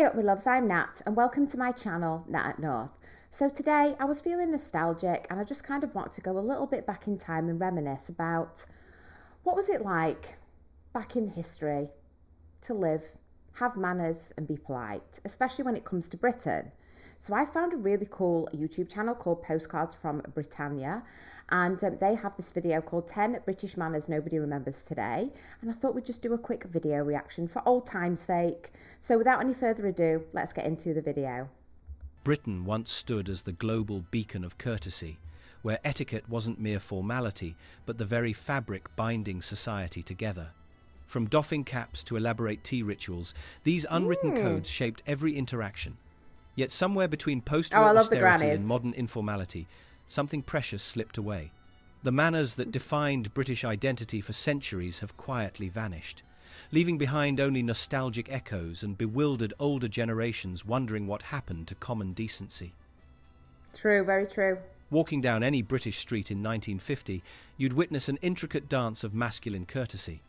Hey up my loves, I'm Nat and welcome to my channel, Nat at North. So today I was feeling nostalgic and I just kind of wanted to go a little bit back in time and reminisce about what was it like back in history to live, have manners and be polite, especially when it comes to Britain. So I found a really cool YouTube channel called Postcards from Britannia, and they have this video called 10 British Manners Nobody Remembers Today, and I thought we'd just do a quick video reaction for old time's sake. So without any further ado, let's get into the video. Britain once stood as the global beacon of courtesy, where etiquette wasn't mere formality, but the very fabric binding society together. From doffing caps to elaborate tea rituals, these unwritten codes shaped every interaction. Yet somewhere between post-war austerity and modern informality, something precious slipped away. The manners that defined British identity for centuries have quietly vanished, leaving behind only nostalgic echoes and bewildered older generations wondering what happened to common decency. True, very true. Walking down any British street in 1950, you'd witness an intricate dance of masculine courtesy.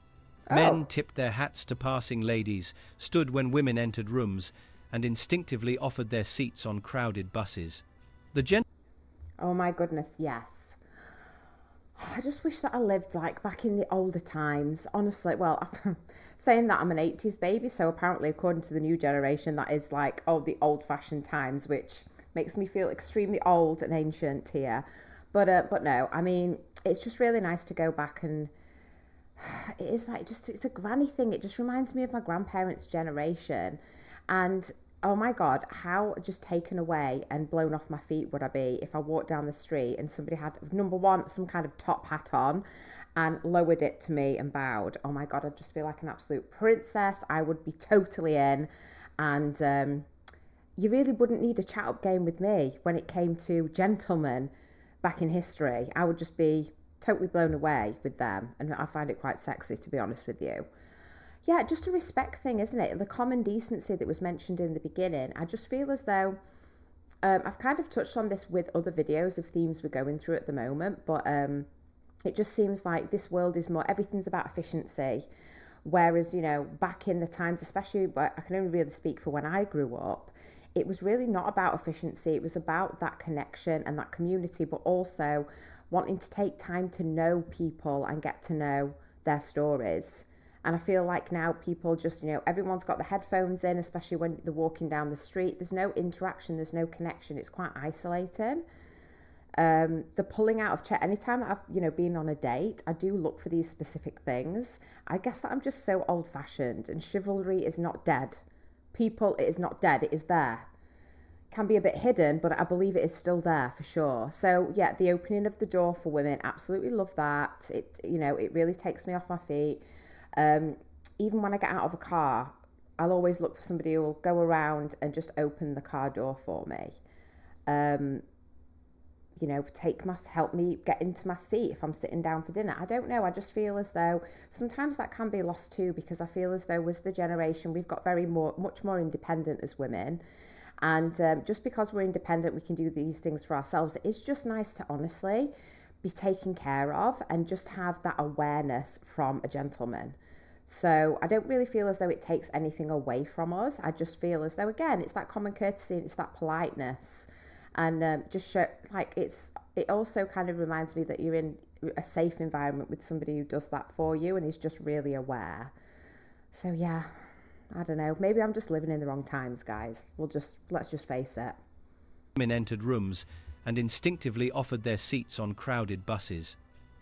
Men tipped their hats to passing ladies, stood when women entered rooms, and instinctively offered their seats on crowded buses. Oh my goodness, yes. I just wish that I lived like back in the older times. Honestly, well, saying that I'm an 80s baby, so apparently according to the new generation, that is like, oh, the old-fashioned times, which makes me feel extremely old and ancient here. But no, I mean, it's just really nice to go back and it is like just, it's a granny thing. It just reminds me of my grandparents' generation. And oh my God, how just taken away and blown off my feet would I be if I walked down the street and somebody had, number one, some kind of top hat on and lowered it to me and bowed. Oh my God, I'd just feel like an absolute princess. I would be totally in. And you really wouldn't need a chat up game with me when it came to gentlemen back in history. I would just be totally blown away with them. And I find it quite sexy, to be honest with you. Yeah, just a respect thing, isn't it? The common decency that was mentioned in the beginning. I just feel as though I've kind of touched on this with other videos of themes we're going through at the moment, but it just seems like this world is more, everything's about efficiency. Whereas, you know, back in the times, especially, I can only really speak for when I grew up, it was really not about efficiency. It was about that connection and that community, but also wanting to take time to know people and get to know their stories. And I feel like now people just, you know, everyone's got the headphones in, especially when they're walking down the street. There's no interaction, there's no connection. It's quite isolating. The pulling out of chair. Anytime that I've, you know, been on a date, I do look for these specific things. I guess that I'm just so old fashioned, and chivalry is not dead. People, it is not dead. It is there. Can be a bit hidden, but I believe it is still there for sure. So yeah, the opening of the door for women, absolutely love that. It, you know, it really takes me off my feet. Even when I get out of a car, I'll always look for somebody who will go around and just open the car door for me. You know, help me get into my seat if I'm sitting down for dinner. I don't know. I just feel as though sometimes that can be lost too, because I feel as though as the generation, we've got much more independent as women. And just because we're independent, we can do these things for ourselves. It's just nice to honestly be taken care of and just have that awareness from a gentleman. So I don't really feel as though it takes anything away from us. I just feel as though, again, it's that common courtesy and it's that politeness. And just show, like, it also kind of reminds me that you're in a safe environment with somebody who does that for you and is just really aware. So yeah, I don't know. Maybe I'm just living in the wrong times, guys. Let's just face it. Women entered rooms and instinctively offered their seats on crowded buses.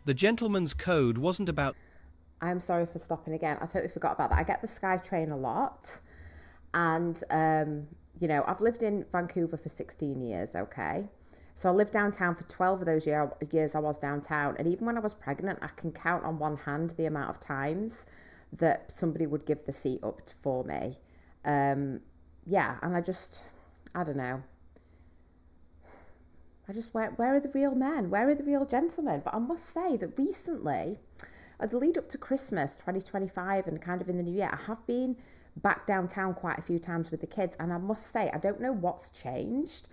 The gentleman's code wasn't about... I'm sorry for stopping again. I totally forgot about that. I get the SkyTrain a lot. And, you know, I've lived in Vancouver for 16 years, okay? So I lived downtown for 12 of those years I was downtown. And even when I was pregnant, I can count on one hand the amount of times that somebody would give the seat up for me. Yeah, and I don't know. Where are the real men? Where are the real gentlemen? But I must say that recently, at the lead up to Christmas 2025 and kind of in the new year, I have been back downtown quite a few times with the kids. And I must say, I don't know what's changed,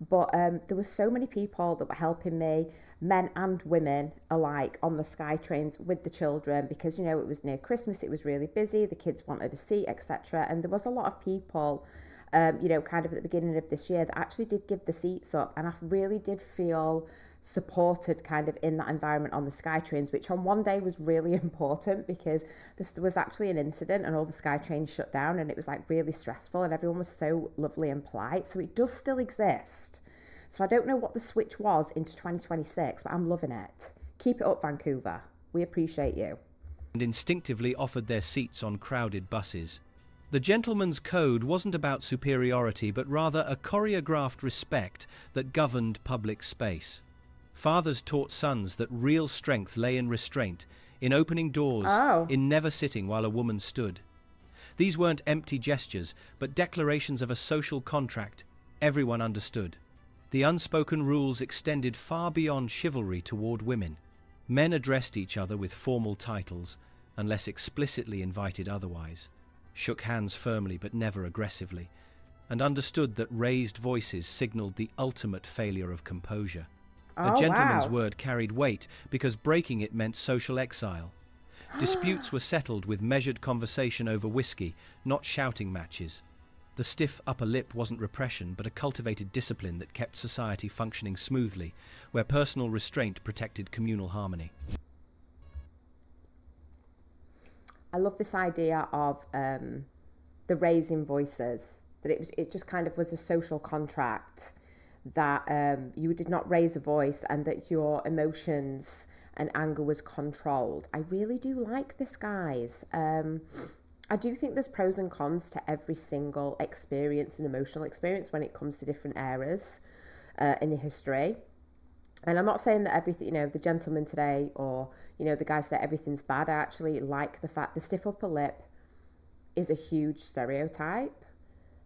but there were so many people that were helping me, men and women alike, on the Sky Trains with the children, because, you know, it was near Christmas, it was really busy, the kids wanted a seat, etc. And there was a lot of people kind of at the beginning of this year that actually did give the seats up. And I really did feel supported kind of in that environment on the Sky trains, which on one day was really important because there was actually an incident and all the Sky trains shut down and it was like really stressful and everyone was so lovely and polite. So it does still exist. So I don't know what the switch was into 2026, but I'm loving it. Keep it up, Vancouver. We appreciate you. And instinctively offered their seats on crowded buses. The gentleman's code wasn't about superiority, but rather a choreographed respect that governed public space. Fathers taught sons that real strength lay in restraint, in opening doors, in never sitting while a woman stood. These weren't empty gestures, but declarations of a social contract everyone understood. The unspoken rules extended far beyond chivalry toward women. Men addressed each other with formal titles, unless explicitly invited otherwise, shook hands firmly but never aggressively, and understood that raised voices signaled the ultimate failure of composure. A gentleman's word carried weight because breaking it meant social exile. Disputes were settled with measured conversation over whiskey, not shouting matches. The stiff upper lip wasn't repression, but a cultivated discipline that kept society functioning smoothly, where personal restraint protected communal harmony. I love this idea of the raising voices, that it just kind of was a social contract, that you did not raise a voice and that your emotions and anger was controlled. I really do like this, guys. I do think there's pros and cons to every single experience and emotional experience when it comes to different eras in history. And I'm not saying that everything, the gentleman today or, the guy said everything's bad. I actually like the fact the stiff upper lip is a huge stereotype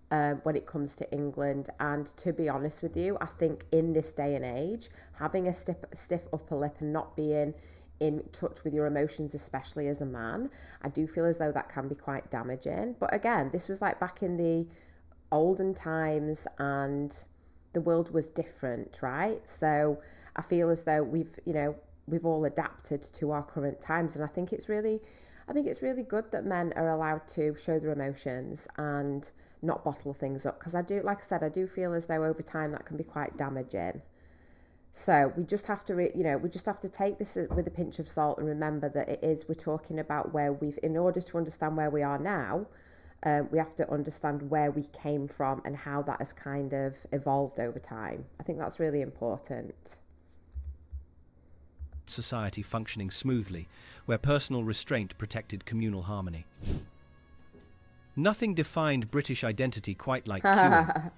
when it comes to England. And to be honest with you, I think in this day and age, having a stiff upper lip and not being in touch with your emotions, especially as a man, I do feel as though that can be quite damaging. But again, this was like back in the olden times and the world was different, right? So I feel as though we've all adapted to our current times, and I think it's really good that men are allowed to show their emotions and not bottle things up, because I do feel as though over time that can be quite damaging. So we just have to take this with a pinch of salt and remember that we're talking about in order to understand where we are now, we have to understand where we came from and how that has kind of evolved over time. I think that's really important. Society functioning smoothly, where personal restraint protected communal harmony. Nothing defined British identity quite like queuing.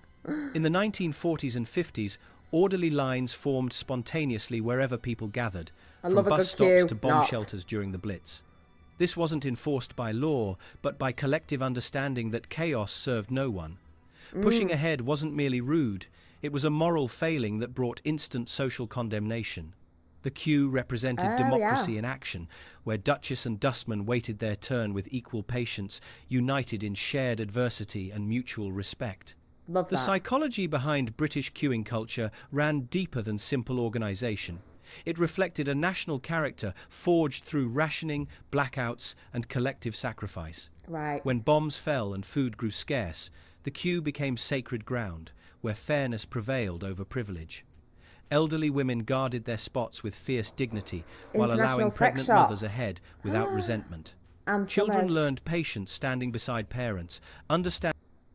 In the 1940s and 50s, orderly lines formed spontaneously wherever people gathered, from bus stops to bomb shelters during the Blitz. This wasn't enforced by law, but by collective understanding that chaos served no one. Pushing ahead wasn't merely rude, it was a moral failing that brought instant social condemnation. The queue represented democracy in action, where Duchess and dustman waited their turn with equal patience, united in shared adversity and mutual respect. The psychology behind British queuing culture ran deeper than simple organisation. It reflected a national character forged through rationing, blackouts, and collective sacrifice. Right. When bombs fell and food grew scarce, the queue became sacred ground, where fairness prevailed over privilege. Elderly women guarded their spots with fierce dignity, while allowing pregnant mothers ahead without resentment. Children learned patience standing beside parents,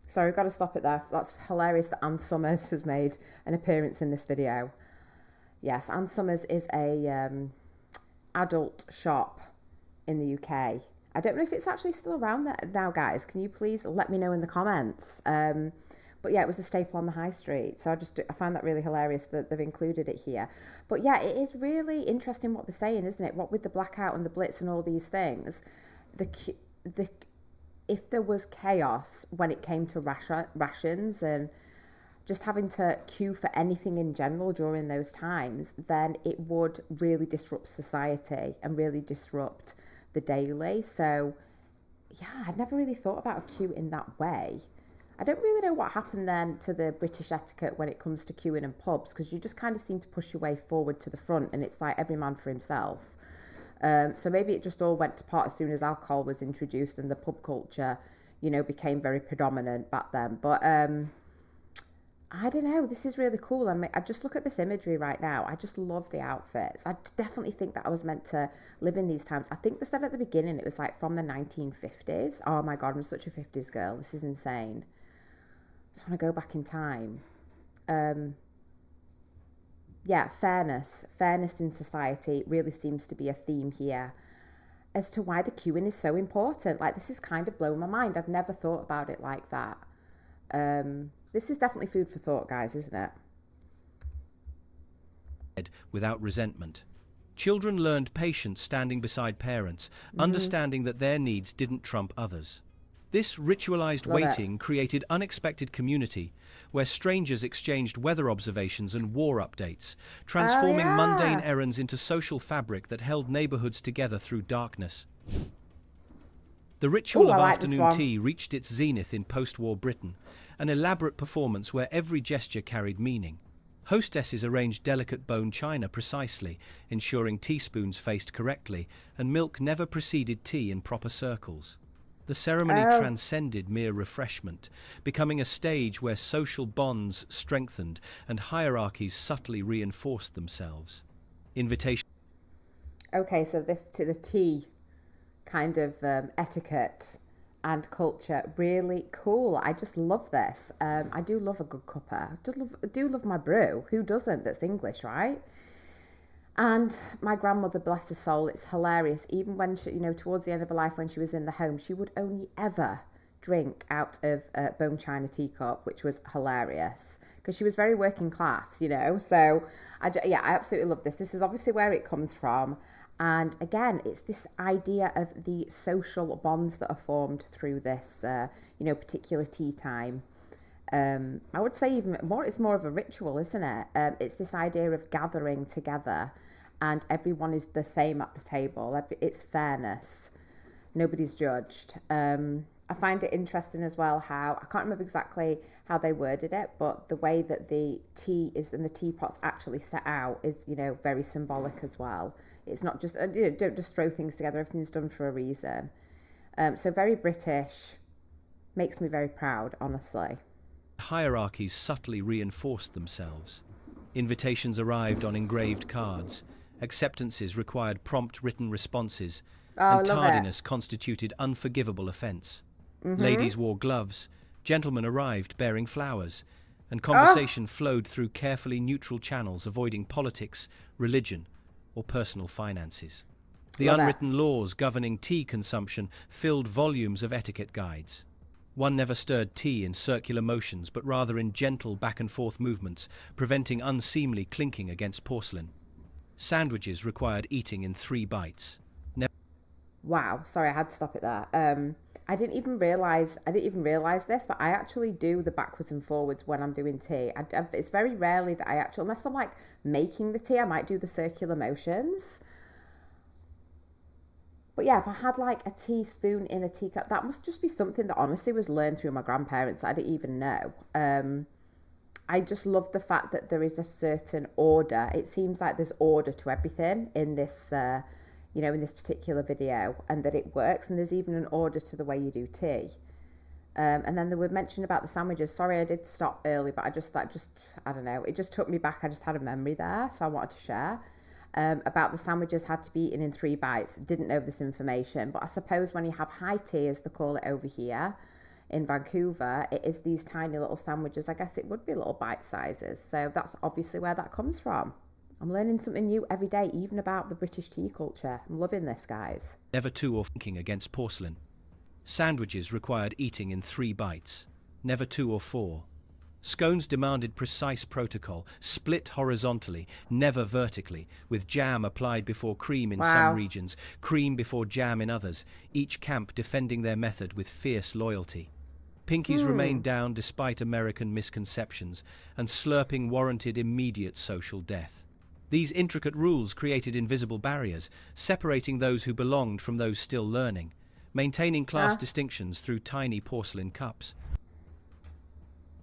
Sorry, got to stop it there. That's hilarious that Ann Summers has made an appearance in this video. Yes, Ann Summers is a adult shop in the UK. I don't know if it's actually still around there now, guys. Can you please let me know in the comments? But yeah, it was a staple on the high street. So I find that really hilarious that they've included it here. But yeah, it is really interesting what they're saying, isn't it? What with the blackout and the Blitz and all these things, if there was chaos when it came to rations and just having to queue for anything in general during those times, then it would really disrupt society and really disrupt the daily. So yeah, I'd never really thought about a queue in that way. I don't really know what happened then to the British etiquette when it comes to queuing in pubs, because you just kind of seem to push your way forward to the front and it's like every man for himself. So maybe it just all went to pot as soon as alcohol was introduced and the pub culture, became very predominant back then. But I don't know. This is really cool. I just look at this imagery right now. I just love the outfits. I definitely think that I was meant to live in these times. I think they said at the beginning it was like from the 1950s. Oh my God, I'm such a 50s girl. This is insane. I just want to go back in time. Yeah, fairness in society really seems to be a theme here as to why the queuing is so important. Like, this is kind of blowing my mind. I've never thought about it like that. This is definitely food for thought, guys, isn't it? Without resentment. Children learned patience standing beside parents, understanding that their needs didn't trump others. This ritualized waiting created unexpected community, where strangers exchanged weather observations and war updates, transforming mundane errands into social fabric that held neighborhoods together through darkness. The ritual of afternoon tea reached its zenith in post-war Britain, an elaborate performance where every gesture carried meaning. Hostesses arranged delicate bone china precisely, ensuring teaspoons faced correctly, and milk never preceded tea in proper circles. The ceremony transcended mere refreshment, becoming a stage where social bonds strengthened and hierarchies subtly reinforced themselves. Invitation. Okay, so this to the tea kind of etiquette and culture, really cool. I just love this. I do love a good cuppa. I do love my brew. Who doesn't? That's English, right? And my grandmother, bless her soul, it's hilarious. Even when she, towards the end of her life, when she was in the home, she would only ever drink out of a bone china teacup, which was hilarious because she was very working class, So I absolutely love this. This is obviously where it comes from. And again, it's this idea of the social bonds that are formed through this, particular tea time. I would say even more, it's more of a ritual, isn't it? It's this idea of gathering together and everyone is the same at the table. It's fairness. Nobody's judged. I find it interesting as well how, I can't remember exactly how they worded it, but the way that the tea is and the teapots actually set out is, very symbolic as well. It's not just, don't just throw things together. Everything's done for a reason. So very British, makes me very proud, honestly. Hierarchies subtly reinforced themselves. Invitations arrived on engraved cards. Acceptances required prompt written responses. And tardiness constituted unforgivable offence. Ladies wore gloves. Gentlemen arrived bearing flowers. And conversation flowed through carefully neutral channels, avoiding politics, religion, or personal finances. The unwritten laws governing tea consumption filled volumes of etiquette guides. One never stirred tea in circular motions, but rather in gentle back-and-forth movements, preventing unseemly clinking against porcelain. Sandwiches required eating in 3 bites. Wow, sorry, I had to stop it there. I didn't even realize this, but I actually do the backwards and forwards when I'm doing tea. It's very rarely that I actually, unless I'm like making the tea, I might do the circular motions. But yeah, if I had like a teaspoon in a teacup, that must just be something that honestly was learned through my grandparents that I didn't even know. I just love the fact that there is a certain order. It seems like there's order to everything in this, in this particular video, and that it works. And there's even an order to the way you do tea. And then they were mentioned about the sandwiches. Sorry, I did stop early, but I don't know. It just took me back. I just had a memory there, so I wanted to share. About the sandwiches had to be eaten in 3 bites. Didn't know this information, but I suppose when you have high tea, as they call it over here in Vancouver, it is these tiny little sandwiches. I guess it would be little bite sizes. So that's obviously where that comes from. I'm learning something new every day, even about the British tea culture. I'm loving this, guys. Never 2 or thinking against porcelain. Sandwiches required eating in 3 bites. Never 2 or 4. Scones demanded precise protocol, split horizontally, never vertically, with jam applied before cream in some regions, cream before jam in others, each camp defending their method with fierce loyalty. Pinkies remained down despite American misconceptions, and slurping warranted immediate social death. These intricate rules created invisible barriers, separating those who belonged from those still learning, maintaining class distinctions through tiny porcelain cups.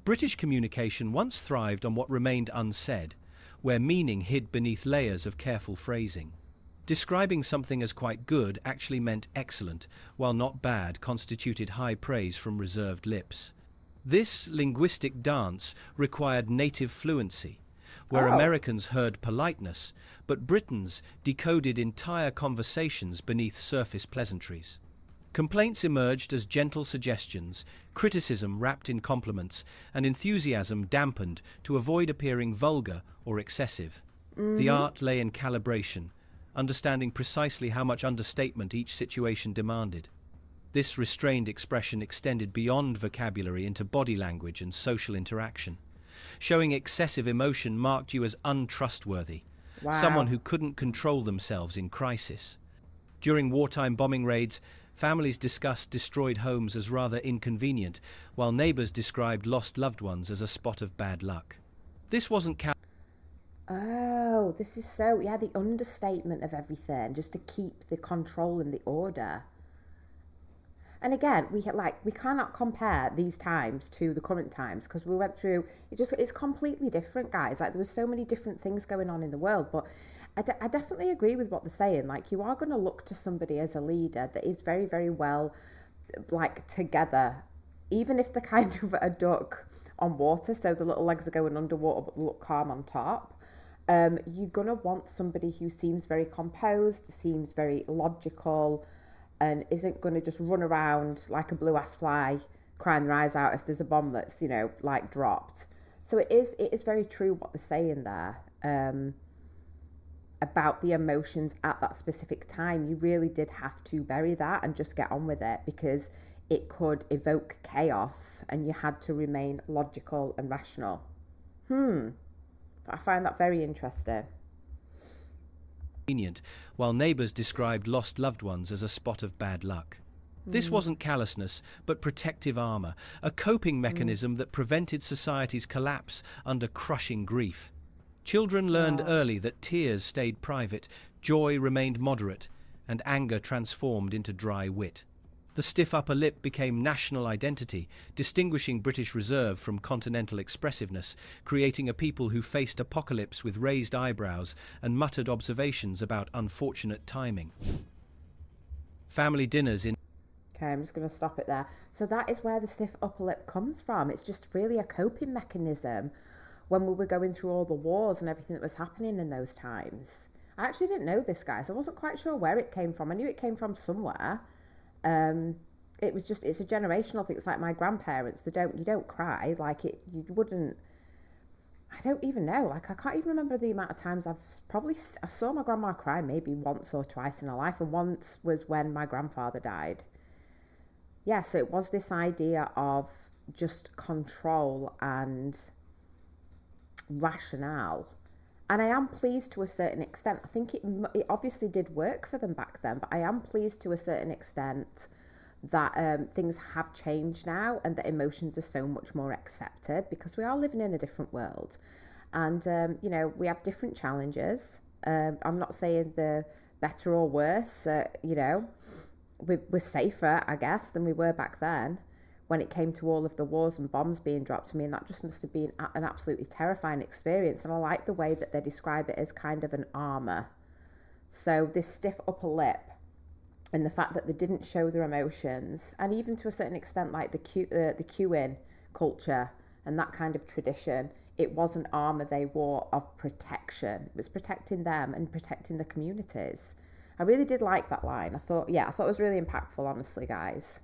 British communication once thrived on what remained unsaid, where meaning hid beneath layers of careful phrasing. Describing something as quite good actually meant excellent, while not bad constituted high praise from reserved lips. This linguistic dance required native fluency, where Oh, Americans heard politeness, but Britons decoded entire conversations beneath surface pleasantries. Complaints emerged as gentle suggestions, criticism wrapped in compliments, and enthusiasm dampened to avoid appearing vulgar or excessive. The art lay in calibration, understanding precisely how much understatement each situation demanded. This restrained expression extended beyond vocabulary into body language and social interaction. Showing excessive emotion marked you as untrustworthy, someone wow. who couldn't control themselves in crisis. During wartime bombing raids, families discussed destroyed homes as rather inconvenient, while neighbors described lost loved ones as a spot of bad luck. This wasn't Oh, this is so, yeah, the understatement of everything, just to keep the control and the order. And again, we cannot compare these times to the current times because we went through it's completely different, guys. Like there was so many different things going on in the world, but I definitely agree with what they're saying. Like you are going to look to somebody as a leader that is very very well like together, even if they're kind of a duck on water, so the little legs are going underwater but they look calm on top. You're gonna want somebody who seems very composed, seems very logical, and isn't going to just run around like a blue ass fly crying their eyes out if there's a bomb that's like dropped. So it is very true what they're saying there, about the emotions at that specific time. You really did have to bury that and just get on with it because it could evoke chaos and you had to remain logical and rational. I find that very interesting. convenient, while neighbors described lost loved ones as a spot of bad luck. This wasn't callousness, but protective armor, a coping mechanism that prevented society's collapse under crushing grief. Children learned Oh, early that tears stayed private, joy remained moderate, and anger transformed into dry wit. The stiff upper lip became national identity, distinguishing British Reserve from continental expressiveness, creating a people who faced apocalypse with raised eyebrows and muttered observations about unfortunate timing. Family dinners in okay, I'm just going to stop it there. So that is where the stiff upper lip comes from. It's just really a coping mechanism when we were going through all the wars and everything that was happening in those times. I actually didn't know this, guys. I wasn't quite sure where it came from. I knew it came from somewhere. Um, it's a generational thing. It's like my grandparents. You don't cry like it. You wouldn't. I don't even know. Like I can't even remember the amount of times I saw my grandma cry maybe once or twice in her life, and once was when my grandfather died. Yeah, so it was this idea of just control and rationale. And I am pleased to a certain extent. I think it obviously did work for them back then, but I am pleased to a certain extent that things have changed now and that emotions are so much more accepted because we are living in a different world. And, we have different challenges. I'm not saying they're better or worse, we're safer, I guess, than we were back then when it came to all of the wars and bombs being dropped. I mean, that just must have been an absolutely terrifying experience. And I like the way that they describe it as kind of an armor. So this stiff upper lip and the fact that they didn't show their emotions, and even to a certain extent, like the queuing culture and that kind of tradition, it was an armor they wore of protection. It was protecting them and protecting the communities. I really did like that line. I thought it was really impactful, honestly, guys.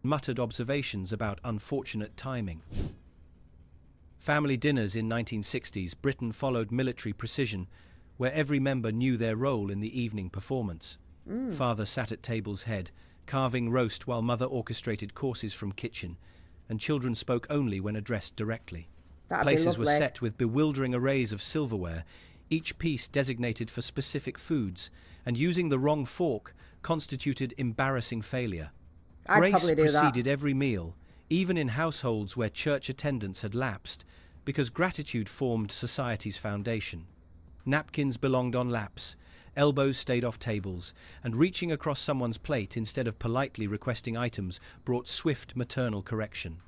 muttered observations about unfortunate timing. Family dinners in 1960s Britain followed military precision, where every member knew their role in the evening performance. Father sat at table's head, carving roast while mother orchestrated courses from kitchen, and children spoke only when addressed directly. That'd be Places were lovely. set with bewildering arrays of silverware, each piece designated for specific foods, and using the wrong fork constituted embarrassing failure. I'd Grace probably do that. preceded every meal, even in households where church attendance had lapsed, because gratitude formed society's foundation. Napkins belonged on laps, elbows stayed off tables, and reaching across someone's plate instead of politely requesting items brought swift maternal correction.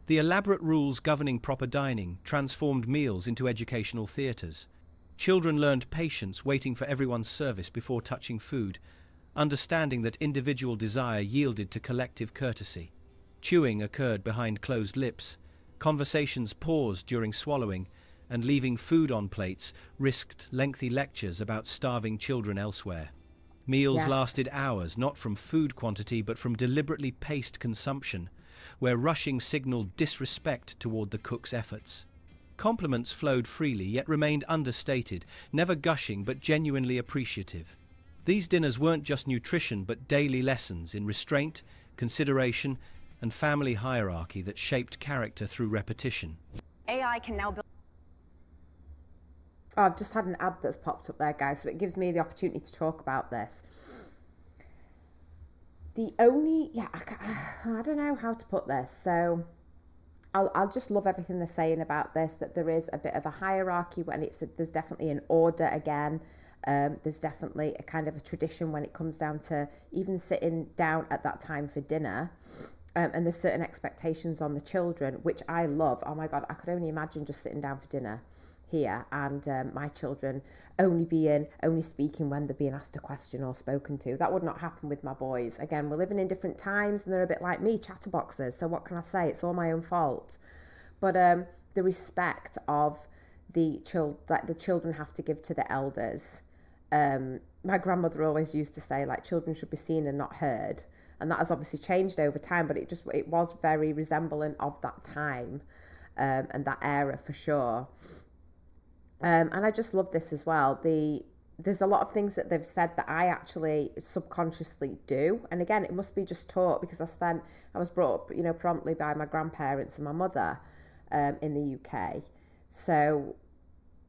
The elaborate rules governing proper dining transformed meals into educational theatres. Children learned patience, waiting for everyone's service before touching food, understanding that individual desire yielded to collective courtesy. Chewing occurred behind closed lips, conversations paused during swallowing, and leaving food on plates risked lengthy lectures about starving children elsewhere. Meals Yes. lasted hours, not from food quantity but from deliberately paced consumption, where rushing signaled disrespect toward the cook's efforts. Compliments flowed freely, yet remained understated, never gushing but genuinely appreciative. These dinners weren't just nutrition but daily lessons in restraint, consideration, and family hierarchy that shaped character through repetition. AI can now build. Oh, I've just had an ad that's popped up there, guys, so it gives me the opportunity to talk about this. The only, I don't know how to put this, so I'll just love everything they're saying about this, that there is a bit of a hierarchy when there's definitely an order again. There's definitely a kind of a tradition when it comes down to even sitting down at that time for dinner. And there's certain expectations on the children, which I love. Oh my God, I could only imagine just sitting down for dinner here and my children only speaking when they're being asked a question or spoken to. That would not happen with my boys. Again, we're living in different times and they're a bit like me, chatterboxes. So what can I say? It's all my own fault. But the respect of the children have to give to the elders. My grandmother always used to say, like, children should be seen and not heard. And that has obviously changed over time, but it was very resembling of that time and that era for sure. And I just love this as well. There's a lot of things that they've said that I actually subconsciously do. And again, it must be just taught because I was brought up, promptly by my grandparents and my mother in the UK. So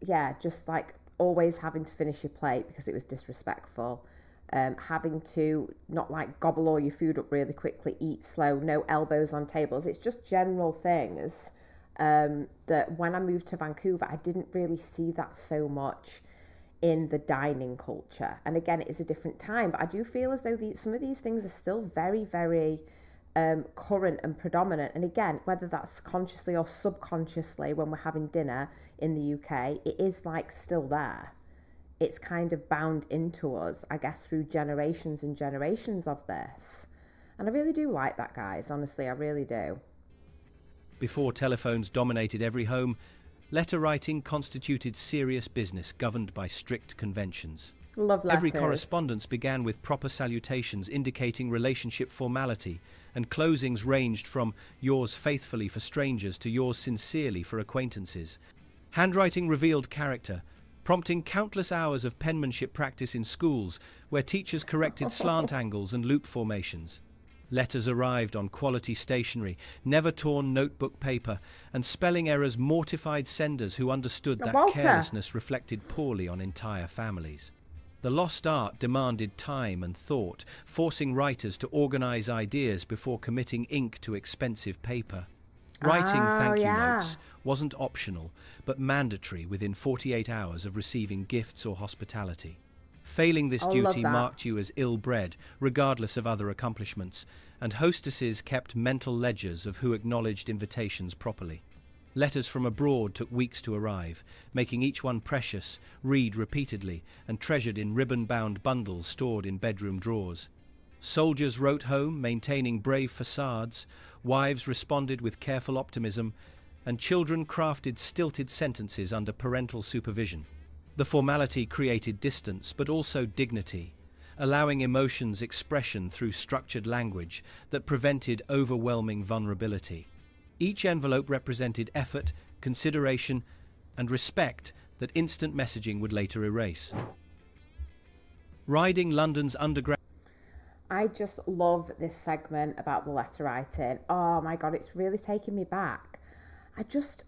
yeah, just like always having to finish your plate because it was disrespectful. Having to not like gobble all your food up really quickly, eat slow, no elbows on tables. It's just general things that when I moved to Vancouver, I didn't really see that so much in the dining culture. And again, it is a different time, but I do feel as though some of these things are still very, very current and predominant. And again, whether that's consciously or subconsciously when we're having dinner in the UK, it is like still there. It's kind of bound into us, I guess, through generations and generations of this. And I really do like that, guys. Honestly, I really do. Before telephones dominated every home, letter writing constituted serious business governed by strict conventions. Love letters. Every correspondence began with proper salutations indicating relationship formality, and closings ranged from yours faithfully for strangers to yours sincerely for acquaintances. Handwriting revealed character, prompting countless hours of penmanship practice in schools where teachers corrected slant angles and loop formations. Letters arrived on quality stationery, never torn notebook paper, and spelling errors mortified senders who understood that carelessness reflected poorly on entire families. The lost art demanded time and thought, forcing writers to organize ideas before committing ink to expensive paper. Writing thank you notes wasn't optional, but mandatory within 48 hours of receiving gifts or hospitality. Failing this duty marked you as ill-bred, regardless of other accomplishments, and hostesses kept mental ledgers of who acknowledged invitations properly. Letters from abroad took weeks to arrive, making each one precious, read repeatedly, and treasured in ribbon-bound bundles stored in bedroom drawers. Soldiers wrote home, maintaining brave facades, wives responded with careful optimism, and children crafted stilted sentences under parental supervision. The formality created distance, but also dignity, allowing emotions expression through structured language that prevented overwhelming vulnerability. Each envelope represented effort, consideration, and respect that instant messaging would later erase. Riding London's underground. I just love this segment about the letter writing. Oh my God, it's really taking me back. It's just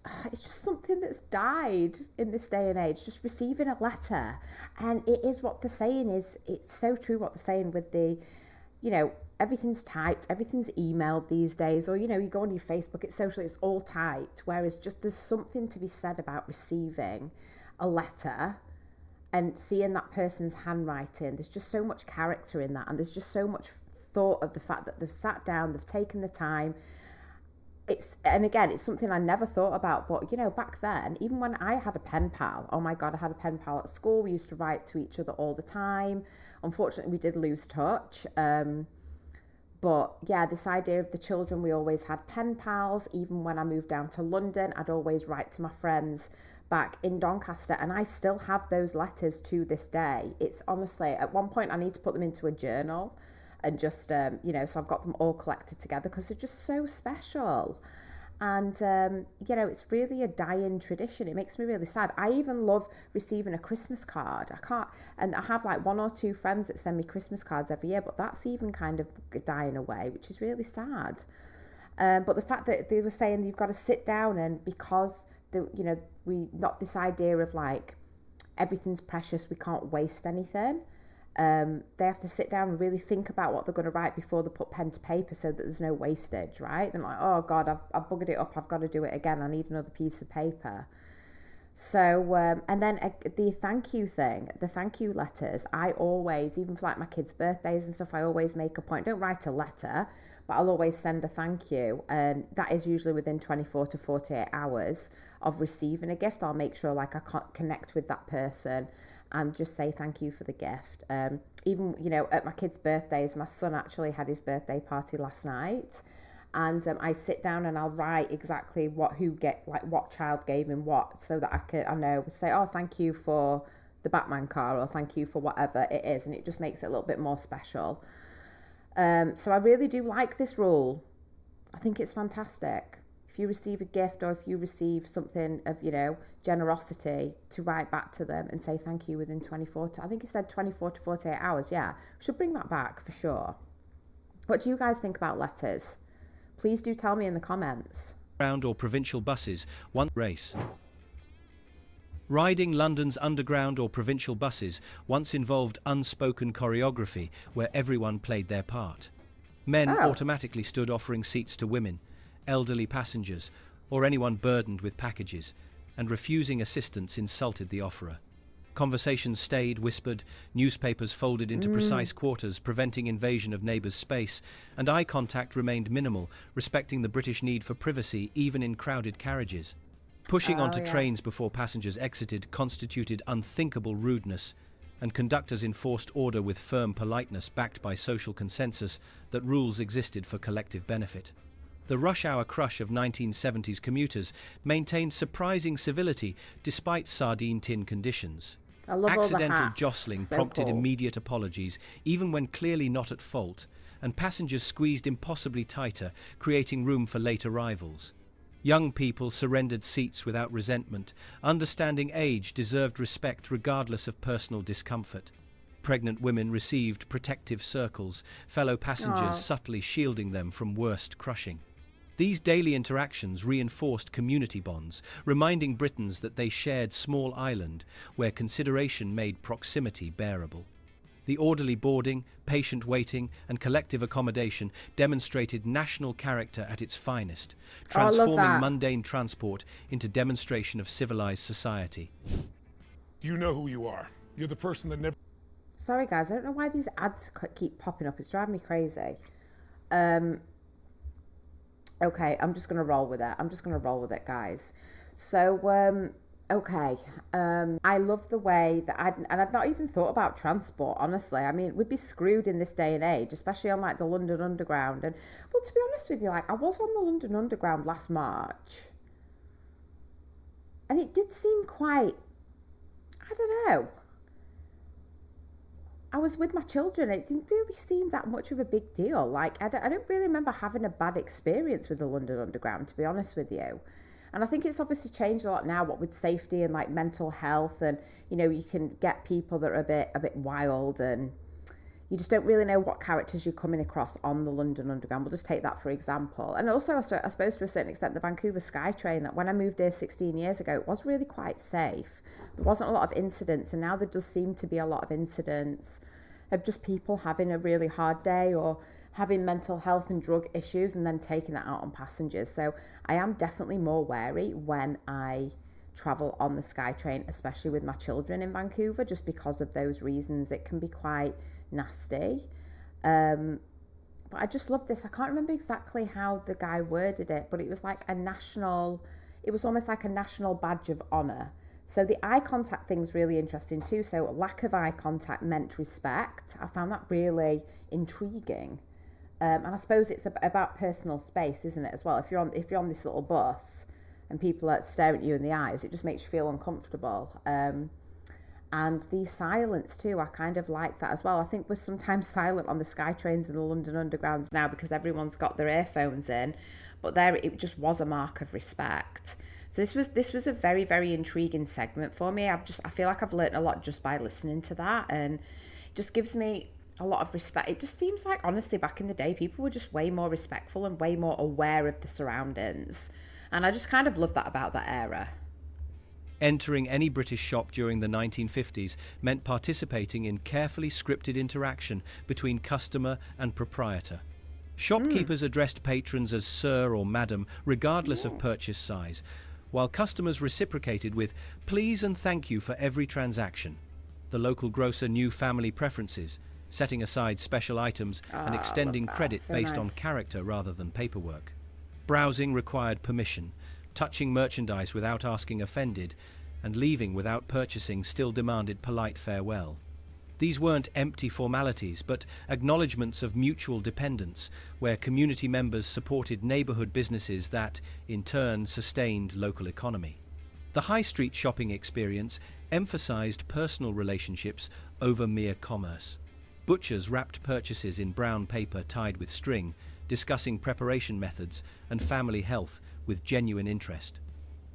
something that's died in this day and age, just receiving a letter. And it is what they're saying is, it's so true what they're saying with the, everything's typed, everything's emailed these days, or, you go on your Facebook, it's social, it's all typed. Whereas just there's something to be said about receiving a letter and seeing that person's handwriting. There's just so much character in that. And there's just so much thought of the fact that they've sat down, they've taken the time. and again, it's something I never thought about, but back then, even when I had a pen pal, oh my God, I had a pen pal at school. We used to write to each other all the time. Unfortunately, we did lose touch. But yeah, this idea of the children, we always had pen pals. Even when I moved down to London, I'd always write to my friends back in Doncaster, and I still have those letters to this day. It's honestly, at one point, I need to put them into a journal and just, so I've got them all collected together because they're just so special. And, it's really a dying tradition. It makes me really sad. I even love receiving a Christmas card. And I have like one or two friends that send me Christmas cards every year, but that's even kind of dying away, which is really sad. But the fact that they were saying you've got to sit down, and because we not this idea of like everything's precious, we can't waste anything. They have to sit down and really think about what they're going to write before they put pen to paper, so that there's no wastage, right? They're like, oh God, I've buggered it up, I've got to do it again, I need another piece of paper. So, and then the thank you thing, the thank you letters, I always, even for like my kids' birthdays and stuff, I always make a point, don't write a letter, but I'll always send a thank you. And that is usually within 24 to 48 hours of receiving a gift. I'll make sure like I can't connect with that person and just say thank you for the gift. Even, at my kids' birthdays, my son actually had his birthday party last night. And I sit down and I'll write exactly what child gave him what, so that I know, say, oh, thank you for the Batman car, or thank you for whatever it is. And it just makes it a little bit more special. So I really do like this rule. I think it's fantastic. If you receive a gift, or if you receive something of, generosity, to write back to them and say thank you within I think he said 24 to 48 hours. Yeah, should bring that back for sure. What do you guys think about letters? Please do tell me in the comments. Underground or provincial buses, one race. Riding London's underground or provincial buses once involved unspoken choreography where everyone played their part. Men automatically stood offering seats to women, elderly passengers, or anyone burdened with packages, and refusing assistance insulted the offerer. Conversations stayed whispered, newspapers folded into precise quarters, preventing invasion of neighbours' space, and eye contact remained minimal, respecting the British need for privacy even in crowded carriages. Pushing onto trains before passengers exited constituted unthinkable rudeness, and conductors enforced order with firm politeness backed by social consensus that rules existed for collective benefit. The rush-hour crush of 1970s commuters maintained surprising civility despite sardine tin conditions. I love Accidental all the hats. jostling So prompted cool. immediate apologies, even when clearly not at fault, and passengers squeezed impossibly tighter, creating room for late arrivals. Young people surrendered seats without resentment, understanding age deserved respect regardless of personal discomfort. Pregnant women received protective circles, fellow passengers subtly shielding them from worst crushing. These daily interactions reinforced community bonds, reminding Britons that they shared small island where consideration made proximity bearable. The orderly boarding, patient waiting, and collective accommodation demonstrated national character at its finest, transforming mundane transport into demonstration of civilized society. You know who you are. You're the person that never... Sorry guys, I don't know why these ads keep popping up. It's driving me crazy. Okay, I'm just going to roll with it. Guys. So, I love the way that I'd not even thought about transport, honestly. I mean, we'd be screwed in this day and age, especially on like the London Underground. And, well, to be honest with you, like I was on the London Underground last March, and it did seem quite, I don't know. I was with my children. It didn't really seem that much of a big deal. Like, I don't really remember having a bad experience with the London Underground, to be honest with you. And I think it's obviously changed a lot now, what with safety and like mental health, and you can get people that are a bit wild, and you just don't really know what characters you're coming across on the London Underground. We'll just take that for example. And also, I suppose to a certain extent, the Vancouver SkyTrain, that when I moved here 16 years ago, it was really quite safe. There wasn't a lot of incidents, and now there does seem to be a lot of incidents of just people having a really hard day or having mental health and drug issues and then taking that out on passengers. So I am definitely more wary when I travel on the SkyTrain, especially with my children in Vancouver, just because of those reasons. It can be quite nasty. but I just love this. I can't remember exactly how the guy worded it, but it was like it was almost like a national badge of honour. So the eye contact thing's really interesting too. So lack of eye contact meant respect. I found that really intriguing. And I suppose it's about personal space, isn't it, as well? If you're on this little bus and people are staring at you in the eyes, it just makes you feel uncomfortable. And the silence too, I kind of like that as well. I think we're sometimes silent on the Sky trains and the London Undergrounds now because everyone's got their earphones in, but there it just was a mark of respect. So this was a very, very intriguing segment for me. I feel like I've learnt a lot just by listening to that, and it just gives me a lot of respect. It just seems like, honestly, back in the day, people were just way more respectful and way more aware of the surroundings, and I just kind of love that about that era. Entering any British shop during the 1950s meant participating in carefully scripted interaction between customer and proprietor. Shopkeepers addressed patrons as sir or madam, regardless of purchase size, while customers reciprocated with please and thank you for every transaction. The local grocer knew family preferences, setting aside special items and extending credit based on character rather than paperwork. Browsing required permission. Touching merchandise without asking offended, and leaving without purchasing still demanded polite farewell. These weren't empty formalities, but acknowledgements of mutual dependence, where community members supported neighbourhood businesses that, in turn, sustained local economy. The high street shopping experience emphasised personal relationships over mere commerce. Butchers wrapped purchases in brown paper tied with string, discussing preparation methods and family health with genuine interest.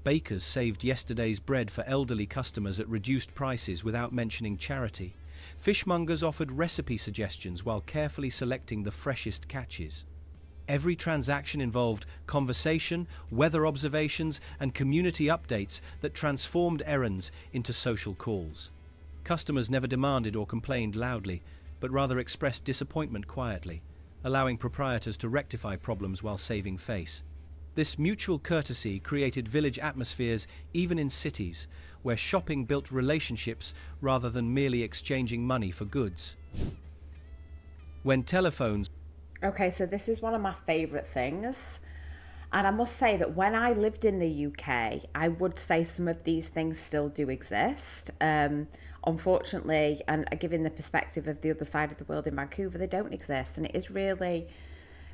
Bakers saved yesterday's bread for elderly customers at reduced prices without mentioning charity. Fishmongers offered recipe suggestions while carefully selecting the freshest catches. Every transaction involved conversation, weather observations, and community updates that transformed errands into social calls. Customers never demanded or complained loudly, but rather expressed disappointment quietly, allowing proprietors to rectify problems while saving face. This mutual courtesy created village atmospheres even in cities, where shopping built relationships rather than merely exchanging money for goods. When telephones... Okay, so this is one of my favourite things. And I must say that when I lived in the UK, I would say some of these things still do exist. Unfortunately, and given the perspective of the other side of the world in Vancouver, they don't exist. And it is really...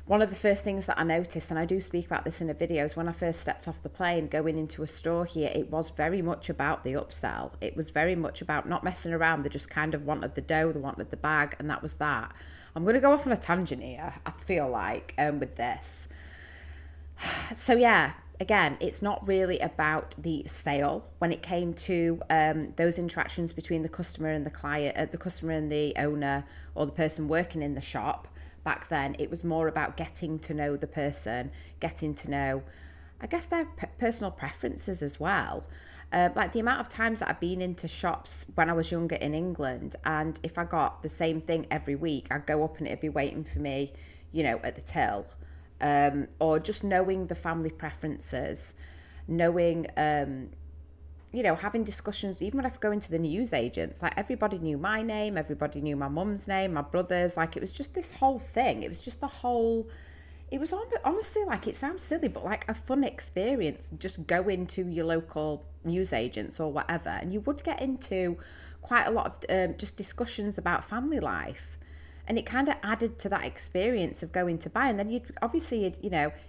one of the first things that I noticed, and I do speak about this in a video, is when I first stepped off the plane going into a store here, it was very much about the upsell. It was very much about not messing around. They just kind of wanted the dough, they wanted the bag, and that was that. I'm going to go off on a tangent here, I feel like, with this. So yeah, again, it's not really about the sale when it came to those interactions between the customer and the client, the customer and the owner, or the person working in the shop. Back then, it was more about getting to know the person, getting to know, I guess, their personal preferences as well. Like the amount of times that I've been into shops when I was younger in England, and if I got the same thing every week, I'd go up and it'd be waiting for me, at the till. Or just knowing the family preferences, knowing, having discussions, even when I go into the news agents, like everybody knew my name, everybody knew my mum's name, my brother's, like it was just this whole thing. It was just the whole, it was honestly, like, it sounds silly, but like a fun experience, just go into your local news agents or whatever. And you would get into quite a lot of just discussions about family life. And it kind of added to that experience of going to buy. And then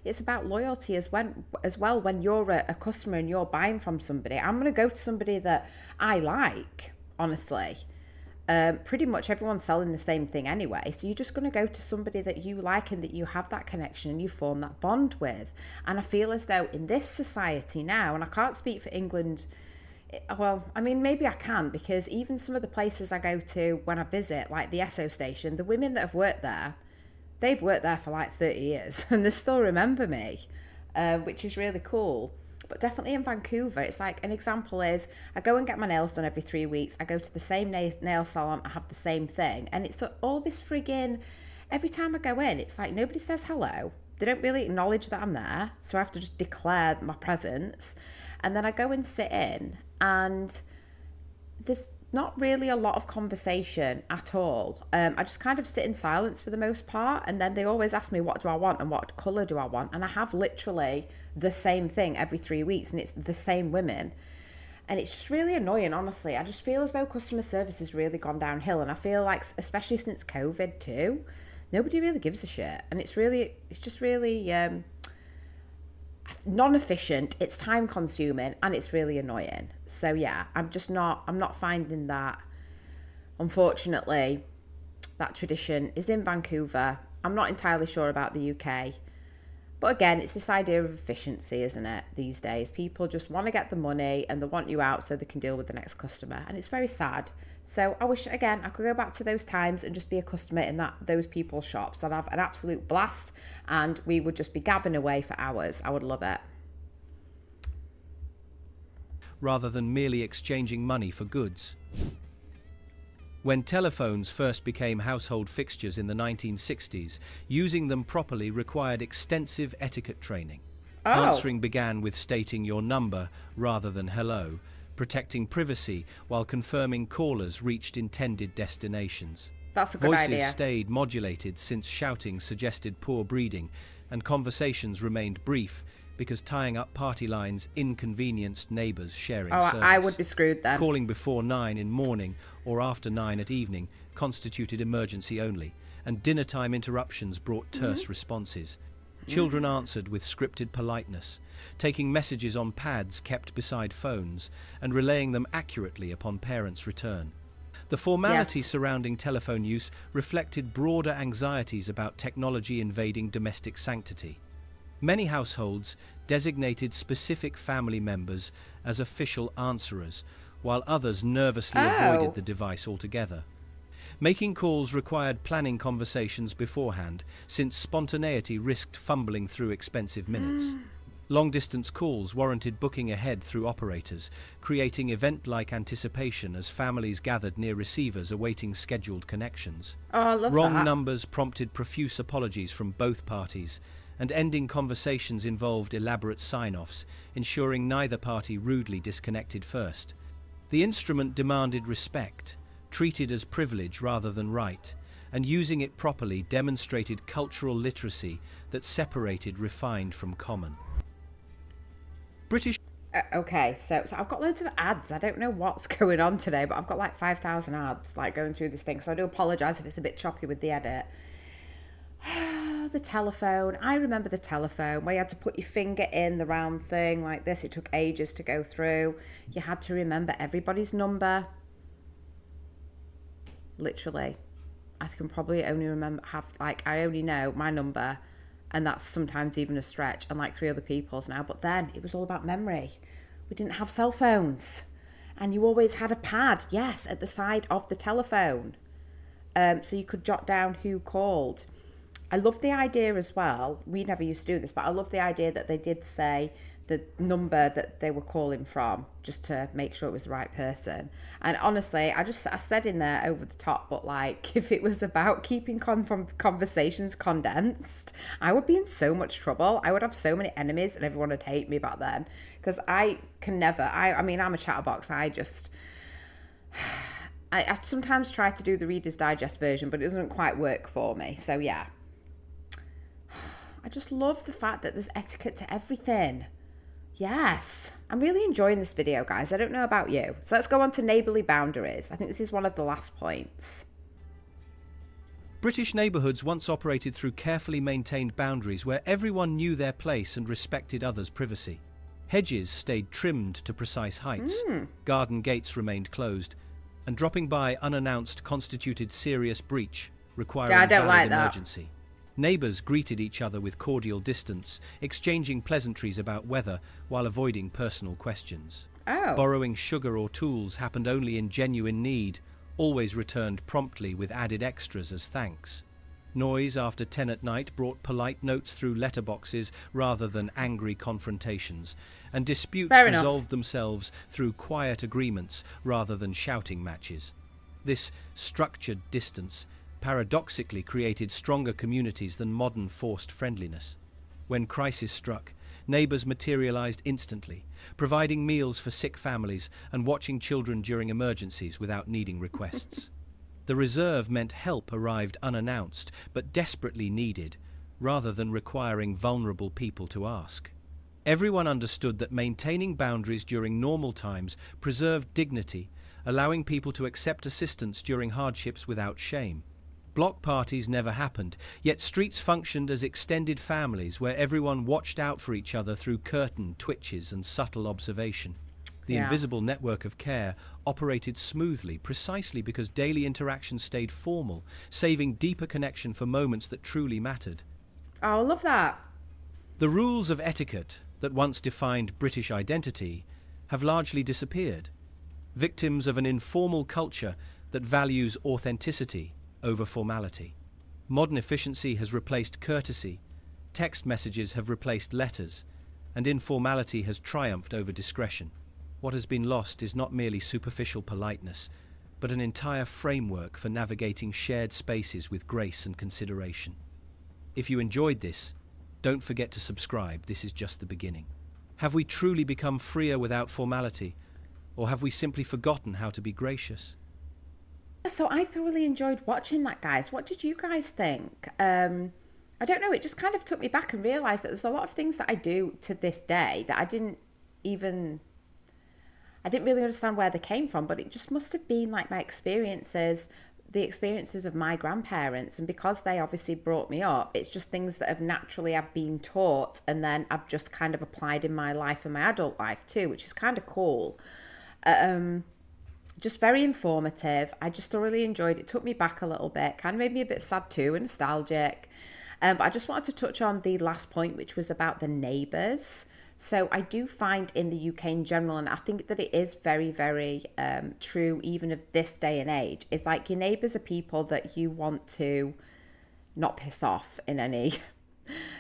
it's about loyalty as well. When you're a customer and you're buying from somebody, I'm going to go to somebody that I like, honestly. Pretty much everyone's selling the same thing anyway. So you're just going to go to somebody that you like and that you have that connection and you form that bond with. And I feel as though in this society now, and I can't speak for England, well, I mean, maybe I can, because even some of the places I go to when I visit, like the Esso station, the women that have worked there, they've worked there for like 30 years and they still remember me, which is really cool. But definitely in Vancouver, it's like, an example is I go and get my nails done every 3 weeks. I go to the same nail salon, I have the same thing. And it's all this friggin', every time I go in, it's like nobody says hello. They don't really acknowledge that I'm there. So I have to just declare my presence. And then I go and sit in, and not really a lot of conversation at all. I just kind of sit in silence for the most part, and then they always ask me what do I want and what colour do I want, and I have literally the same thing every 3 weeks, and it's the same women. And it's just really annoying, honestly. I just feel as though customer service has really gone downhill, and I feel like, especially since COVID too, nobody really gives a shit, and it's just really non-efficient, it's time consuming, and it's really annoying. So yeah, I'm not finding that, unfortunately, that tradition is in Vancouver. I'm not entirely sure about the UK, but again, it's this idea of efficiency, isn't it? These days people just want to get the money and they want you out so they can deal with the next customer, and it's very sad. So I wish, again, I could go back to those times and just be a customer in those people's shops. I'd have an absolute blast, and we would just be gabbing away for hours. I would love it. Rather than merely exchanging money for goods. When telephones first became household fixtures in the 1960s, using them properly required extensive etiquette training. Oh. Answering began with stating your number rather than hello, protecting privacy while confirming callers reached intended destinations. That's a good Voices idea. stayed modulated since shouting suggested poor breeding, and conversations remained brief because tying up party lines inconvenienced neighbours sharing service. I would be screwed then. Calling before 9 in morning or after 9 at evening constituted emergency only, and dinner time interruptions brought terse responses. Children answered with scripted politeness, taking messages on pads kept beside phones and relaying them accurately upon parents' return. The formality surrounding telephone use reflected broader anxieties about technology invading domestic sanctity. Many households designated specific family members as official answerers, while others nervously avoided the device altogether. Making calls required planning conversations beforehand, since spontaneity risked fumbling through expensive minutes. Long-distance calls warranted booking ahead through operators, creating event-like anticipation as families gathered near receivers awaiting scheduled connections. Oh, I love Wrong that. numbers prompted profuse apologies from both parties, and ending conversations involved elaborate sign-offs, ensuring neither party rudely disconnected first. The instrument demanded respect, treated as privilege rather than right, and using it properly demonstrated cultural literacy that separated refined from common. British Okay, so I've got loads of ads. I don't know what's going on today, but I've got like 5,000 ads like going through this thing. So I do apologise if it's a bit choppy with the edit. The telephone. I remember the telephone where you had to put your finger in the round thing like this. It took ages to go through. You had to remember everybody's number. Literally. I can probably only I only know my number, and that's sometimes even a stretch, and like 3 other people's now. But then it was all about memory. We didn't have cell phones, and you always had a pad, yes, at the side of the telephone, so you could jot down who called. I love the idea as well. We never used to do this, but I love the idea that they did say the number that they were calling from, just to make sure it was the right person. And honestly, I said in there over the top, but like, if it was about keeping conversations condensed, I would be in so much trouble. I would have so many enemies and everyone would hate me back then, because I can never, I mean, I'm a chatterbox. I sometimes try to do the Reader's Digest version, but it doesn't quite work for me. So yeah, I just love the fact that there's etiquette to everything. Yes, I'm really enjoying this video, guys. I don't know about you. So let's go on to neighbourly boundaries. I think this is one of the last points. British neighbourhoods once operated through carefully maintained boundaries where everyone knew their place and respected others' privacy. Hedges stayed trimmed to precise heights, garden gates remained closed, and dropping by unannounced constituted serious breach, requiring I don't valid like that. emergency. Neighbours greeted each other with cordial distance, exchanging pleasantries about weather while avoiding personal questions. Oh. Borrowing sugar or tools happened only in genuine need, always returned promptly with added extras as thanks. Noise after 10 at night brought polite notes through letterboxes rather than angry confrontations, and disputes resolved themselves through quiet agreements rather than shouting matches. This structured distance paradoxically created stronger communities than modern forced friendliness. When crisis struck, neighbours materialised instantly, providing meals for sick families and watching children during emergencies without needing requests. The reserve meant help arrived unannounced, but desperately needed, rather than requiring vulnerable people to ask. Everyone understood that maintaining boundaries during normal times preserved dignity, allowing people to accept assistance during hardships without shame. Block parties never happened, yet streets functioned as extended families where everyone watched out for each other through curtain twitches and subtle observation. The invisible network of care operated smoothly precisely because daily interaction stayed formal, saving deeper connection for moments that truly mattered. Oh, I love that. The rules of etiquette that once defined British identity have largely disappeared, victims of an informal culture that values authenticity over formality. Modern efficiency has replaced courtesy, text messages have replaced letters, and informality has triumphed over discretion. What has been lost is not merely superficial politeness, but an entire framework for navigating shared spaces with grace and consideration. If you enjoyed this, don't forget to subscribe. This is just the beginning. Have we truly become freer without formality, or have we simply forgotten how to be gracious? So I thoroughly enjoyed watching that, guys. What did you guys think? I don't know, it just kind of took me back and realised that there's a lot of things that I do to this day that I didn't really understand where they came from, but it just must have been like my experiences, the experiences of my grandparents. And because they obviously brought me up, it's just things that have naturally I've been taught and then I've just kind of applied in my life and my adult life too, which is kind of cool. Just very informative. I just thoroughly enjoyed it. It took me back a little bit, kind of made me a bit sad too and nostalgic. But I just wanted to touch on the last point, which was about the neighbours. So I do find in the UK in general, and I think that it is very, very true even of this day and age, is like your neighbours are people that you want to not piss off in any...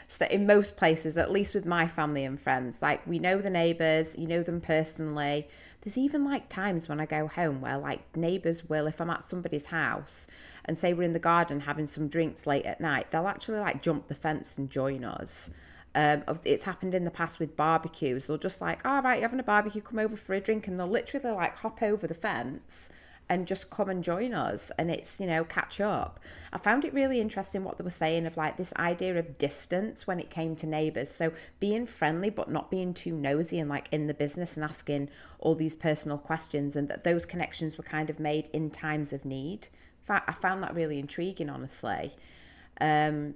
So in most places, at least with my family and friends, like we know the neighbours, you know them personally. There's even like times when I go home where like neighbours will, if I'm at somebody's house and say we're in the garden having some drinks late at night, they'll actually like jump the fence and join us. It's happened in the past with barbecues. They'll just like, all right, you're having a barbecue, come over for a drink, and they'll literally like hop over the fence and just come and join us, and it's, you know, catch up. I found it really interesting what they were saying of like this idea of distance when it came to neighbours. So being friendly but not being too nosy and like in the business and asking all these personal questions, and that those connections were kind of made in times of need. I found that really intriguing, honestly. And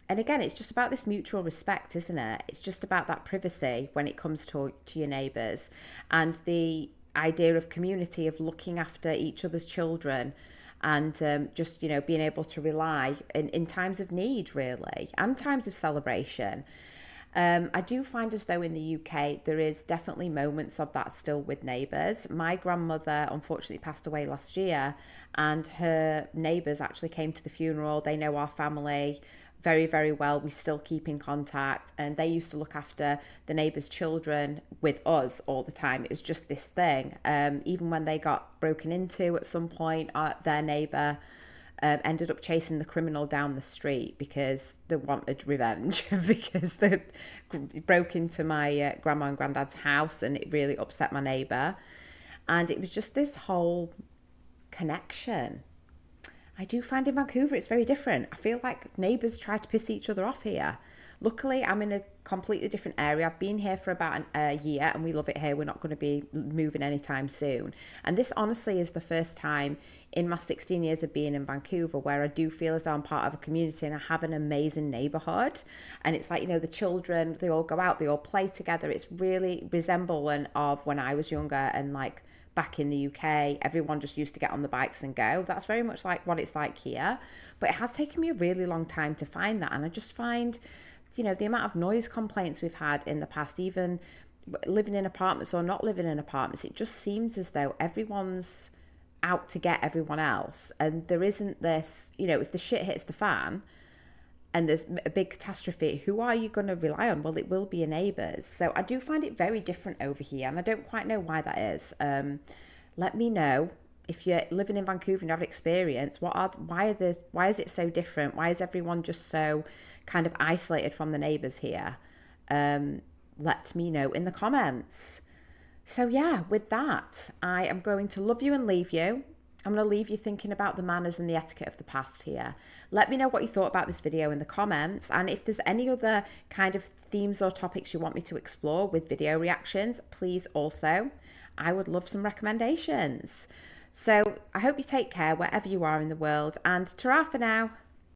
again, it's just about this mutual respect, isn't it? It's just about that privacy when it comes to your neighbours, and the idea of community, of looking after each other's children, and just, you know, being able to rely in times of need, really, and times of celebration. I do find as though in the UK there is definitely moments of that still with neighbours. My grandmother unfortunately passed away last year, and her neighbours actually came to the funeral. They know our family very, very well. We still keep in contact, and they used to look after the neighbours' children with us all the time. It was just this thing. Even when they got broken into at some point, their neighbour ended up chasing the criminal down the street because they wanted revenge because they broke into my grandma and granddad's house, and it really upset my neighbour. And it was just this whole connection. I do find in Vancouver it's very different. I feel like neighbours try to piss each other off here. Luckily, I'm in a completely different area. I've been here for about a year and we love it here. We're not going to be moving anytime soon. And this honestly is the first time in my 16 years of being in Vancouver where I do feel as though I'm part of a community and I have an amazing neighbourhood. And it's like, you know, the children, they all go out, they all play together. It's really resemblant of when I was younger and like back in the UK, everyone just used to get on the bikes and go. That's very much like what it's like here. But it has taken me a really long time to find that. And I just find, you know, the amount of noise complaints we've had in the past, even living in apartments or not living in apartments, it just seems as though everyone's out to get everyone else. And there isn't this, you know, if the shit hits the fan and there's a big catastrophe, who are you going to rely on? Well, it will be your neighbours. So I do find it very different over here, and I don't quite know why that is. Let me know if you're living in Vancouver and you have experience. Why is it so different? Why is everyone just so kind of isolated from the neighbours here? let me know in the comments. So yeah, with that, I am going to love you and leave you. I'm going to leave you thinking about the manners and the etiquette of the past here. Let me know what you thought about this video in the comments, and if there's any other kind of themes or topics you want me to explore with video reactions, please also. I would love some recommendations. So I hope you take care wherever you are in the world, and ta-ra for now.